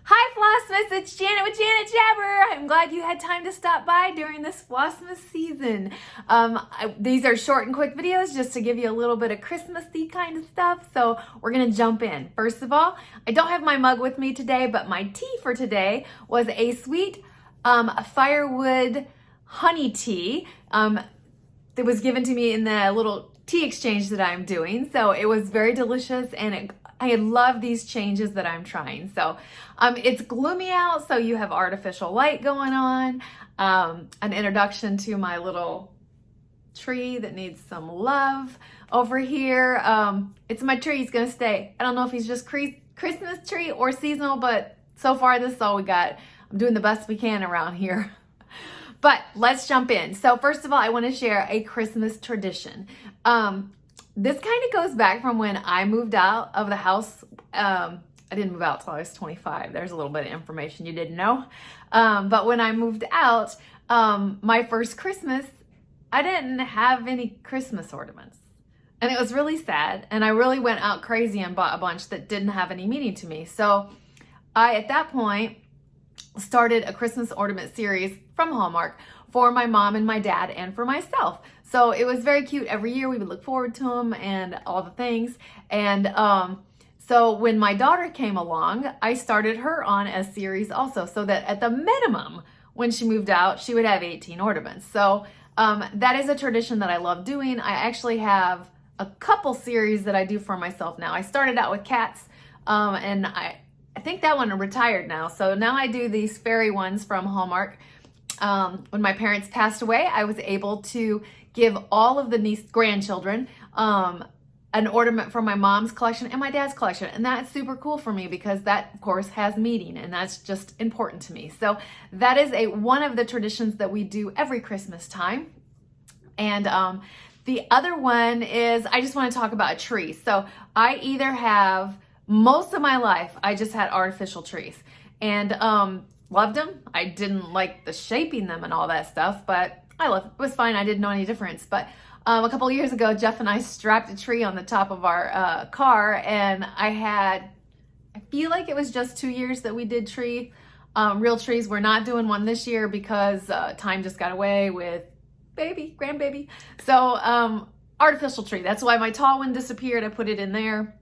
Hi Flossmas, it's Janet with Janet Jabber. I'm glad you had time to stop by during this Flossmas season. These are short and quick videos just to give you a little bit of Christmassy kind of stuff. So we're gonna jump in. First of all, I don't have my mug with me today, but my tea for today was a sweet firewood honey tea. That was given to me in the little tea exchange that I'm doing. So it was very delicious and I love these changes that I'm trying. So it's gloomy out, so you have artificial light going on. An introduction to my little tree that needs some love over here. It's my tree, he's gonna stay. I don't know if he's just Christmas tree or seasonal, but so far this is all we got. I'm doing the best we can around here. But let's jump in. So first of all, I want to share a Christmas tradition. This kind of goes back from when I moved out of the house. I didn't move out till I was 25. There's a little bit of information you didn't know. But when I moved out, my first Christmas, I didn't have any Christmas ornaments. And it was really sad. And I really went out crazy and bought a bunch that didn't have any meaning to me. So I, at that point, started a Christmas ornament series from Hallmark for my mom and my dad and for myself. So it was very cute. Every year we would look forward to them and all the things. And so when my daughter came along, I started her on a series also, so that at the minimum, when she moved out, she would have 18 ornaments. So that is a tradition that I love doing. I actually have a couple series that I do for myself now. I started out with cats, and I think that one retired now. So now I do these fairy ones from Hallmark. When my parents passed away, I was able to give all of the grandchildren an ornament from my mom's collection and my dad's collection. And that's super cool for me because that, of course, has meaning and that's just important to me. So that is one of the traditions that we do every Christmas time. And the other one is, I just want to talk about a tree. So I either have, most of my life, I just had artificial trees and loved them. I didn't like the shaping them and all that stuff, but I loved it. It was fine. I didn't know any difference. But a couple of years ago, Jeff and I strapped a tree on the top of our car, and I feel like it was just 2 years that we did real trees. We're not doing one this year because time just got away with grandbaby. So artificial tree. That's why my tall one disappeared. I put it in there.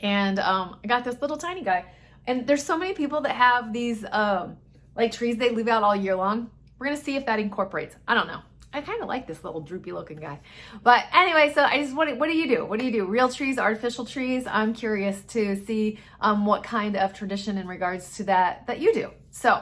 And I got this little tiny guy. And there's so many people that have these like trees they leave out all year long. We're gonna see if that incorporates. I don't know. I kind of like this little droopy looking guy. But anyway, so I just what do you do? What do you do? Real trees, artificial trees? I'm curious to see what kind of tradition in regards to that you do. So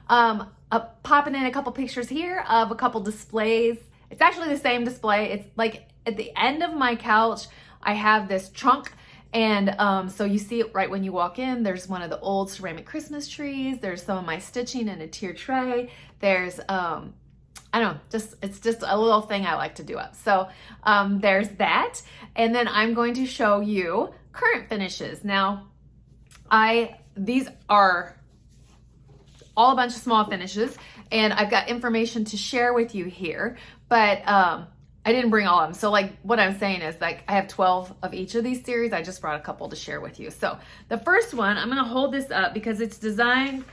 popping in a couple pictures here of a couple displays. It's actually the same display. It's like at the end of my couch, I have this trunk. And so you see it right when you walk in. There's one of the old ceramic Christmas trees. There's some of my stitching in a tier tray. There's, I don't know, it's just a little thing I like to do up. So there's that. And then I'm going to show you current finishes. Now, these are all a bunch of small finishes and I've got information to share with you here, but I didn't bring all of them. So like what I'm saying is like I have 12 of each of these series. I just brought a couple to share with you. So the first one, I'm gonna hold this up because it's designed,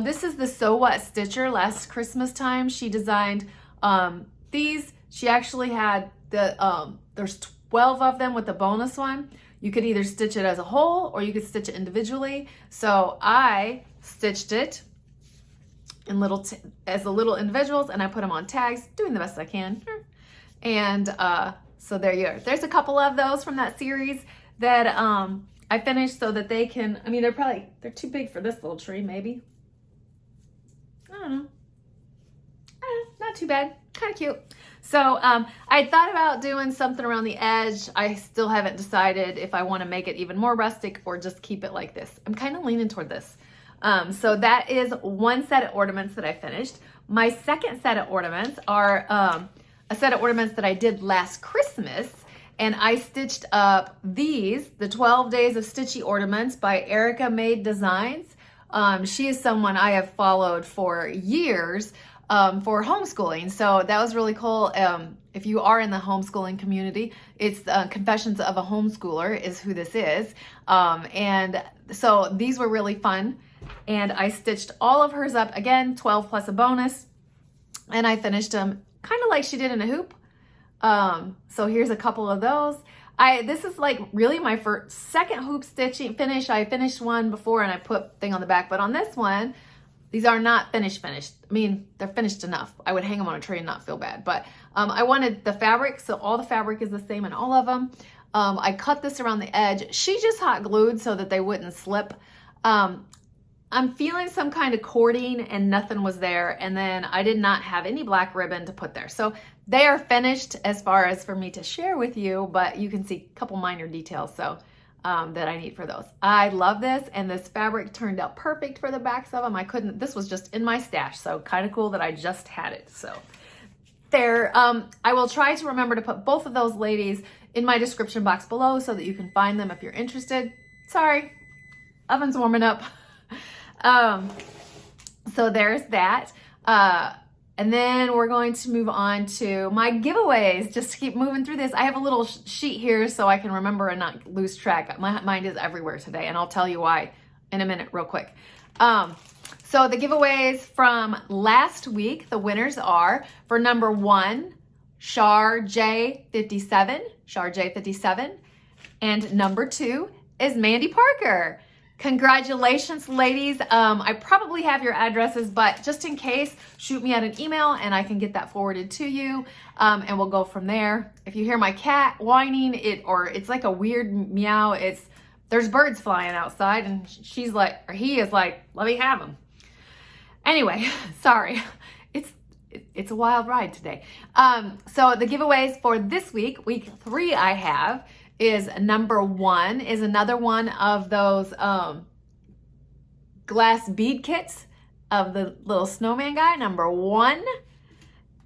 this is the So What Stitcher. Last Christmas time, she designed these. She actually had there's 12 of them with the bonus one. You could either stitch it as a whole or you could stitch it individually. So I stitched it in as the little individuals and I put them on tags, doing the best I can. And so there you are. There's a couple of those from that series that I finished so that they can, I mean, they're too big for this little tree, maybe. I don't know. Not too bad. Kind of cute. So I thought about doing something around the edge. I still haven't decided if I want to make it even more rustic or just keep it like this. I'm kind of leaning toward this. So that is one set of ornaments that I finished. My second set of ornaments are a set of ornaments that I did last Christmas, and I stitched up the 12 Days of Stitchy Ornaments by Erica Made Designs. She is someone I have followed for years for homeschooling, so that was really cool. If you are in the homeschooling community, it's Confessions of a Homeschooler is who this is. And so these were really fun. and I stitched all of hers up again, 12 plus a bonus, and I finished them kind of like she did in a hoop. So here's a couple of those. This is like really my second hoop stitching finish. I finished one before and I put thing on the back, but on this one, these are not finished. I mean, they're finished enough. I would hang them on a tree and not feel bad, but I wanted the fabric, so all the fabric is the same in all of them. I cut this around the edge. She just hot glued so that they wouldn't slip. I'm feeling some kind of cording and nothing was there, and then I did not have any black ribbon to put there. So they are finished as far as for me to share with you, but you can see a couple minor details so that I need for those. I love this, and this fabric turned out perfect for the backs of them. This was just in my stash, so kind of cool that I just had it. So there, I will try to remember to put both of those ladies in my description box below so that you can find them if you're interested. Sorry, oven's warming up. So there's that. And then we're going to move on to my giveaways, just to keep moving through this. I have a little sheet here so I can remember and not lose track. My mind is everywhere today, and I'll tell you why in a minute real quick. So the giveaways from last week, the winners are, for number 1, Char J57, and number 2 is Mandy Parker. Congratulations, ladies. I probably have your addresses, but just in case, shoot me out an email and I can get that forwarded to you, and we'll go from there. If you hear my cat whining, it's like a weird meow, there's birds flying outside, and he is like, let me have them. Anyway, sorry. It's a wild ride today. So the giveaways for this week, week 3 I have, is number 1 is another one of those glass bead kits of the little snowman guy, number 1.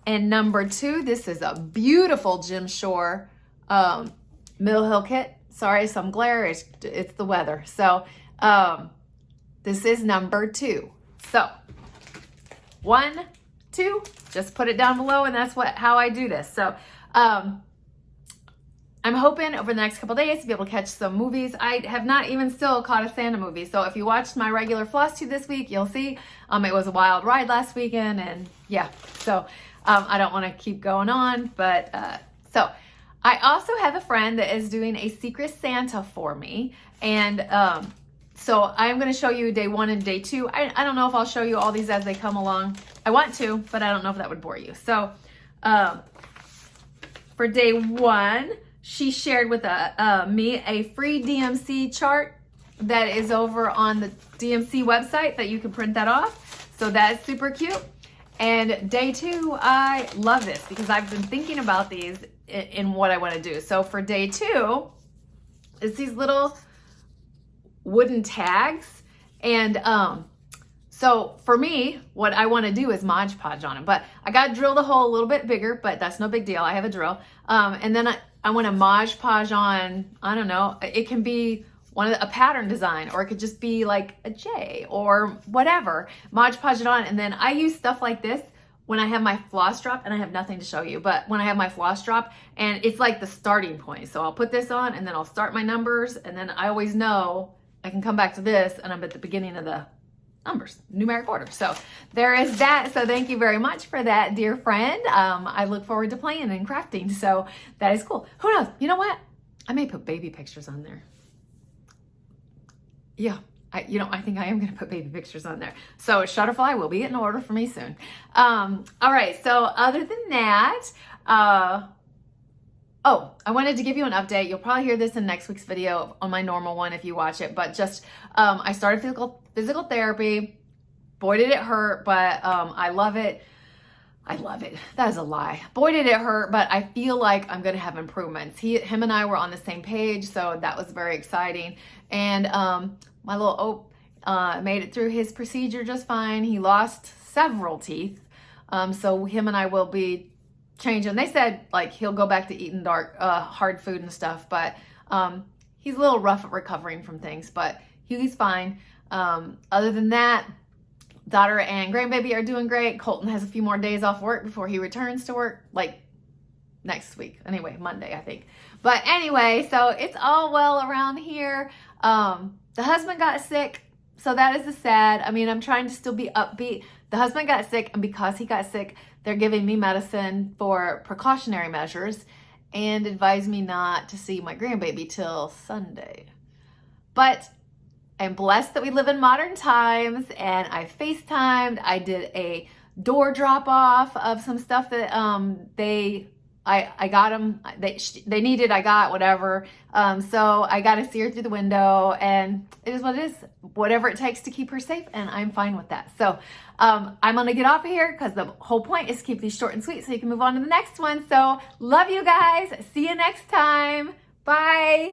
And number 2, this is a beautiful Jim Shore Middle Hill kit. Sorry, some glare, it's the weather. So this is number 2. So 1, 2, just put it down below, and that's how I do this. So I'm hoping over the next couple days to be able to catch some movies. I have not even still caught a Santa movie. So if you watched my regular floss tube this week, you'll see it was a wild ride last weekend, and yeah, so I don't want to keep going on, but so I also have a friend that is doing a Secret Santa for me, and so I'm going to show you day 1 and day 2. I don't know if I'll show you all these as they come along. I want to, but I don't know if that would bore you. So for day 1, she shared with me a free DMC chart that is over on the DMC website that you can print that off. So that's super cute. And day 2, I love this because I've been thinking about these in what I want to do. So for day 2, it's these little wooden tags. And so for me, what I want to do is Mod Podge on them. But I got to drill the hole a little bit bigger, but that's no big deal. I have a drill. And then I want to Mod Podge on, I don't know, it can be a pattern design, or it could just be like a J or whatever. Mod Podge it on, and then I use stuff like this when I have my floss drop, and I have nothing to show you, but when I have my floss drop, and it's like the starting point. So I'll put this on, and then I'll start my numbers, and then I always know I can come back to this, and I'm at the beginning of the numbers, numeric order. So there is that. So thank you very much for that, dear friend. I look forward to playing and crafting. So that is cool. Who knows? You know what? I may put baby pictures on there. Yeah, I think I am going to put baby pictures on there. So Shutterfly will be in order for me soon. All right. So other than that, I wanted to give you an update. You'll probably hear this in next week's video on my normal one if you watch it, but just, I started physical therapy. Boy, did it hurt, but I love it. I love it. That is a lie. Boy, did it hurt, but I feel like I'm going to have improvements. Him and I were on the same page, so that was very exciting. And my little Ope made it through his procedure just fine. He lost several teeth, so him and I will be changing. They said like he'll go back to eating hard food and stuff, but he's a little rough at recovering from things, but he's fine. Other than that, daughter and grandbaby are doing great. Colton has a few more days off work before he returns to work, like next week. Anyway, Monday, I think. But anyway, so it's all well around here. The husband got sick. so that is the sad. I mean, I'm trying to still be upbeat. The husband got sick, and because he got sick, they're giving me medicine for precautionary measures and advised me not to see my grandbaby till Sunday. But I'm blessed that we live in modern times, and I FaceTimed. I did a door drop off of some stuff that I got them, they needed, I got whatever. So I got to see her through the window, and it is what it is, whatever it takes to keep her safe. And I'm fine with that. So, I'm going to get off of here because the whole point is to keep these short and sweet so you can move on to the next one. So love you guys. See you next time. Bye.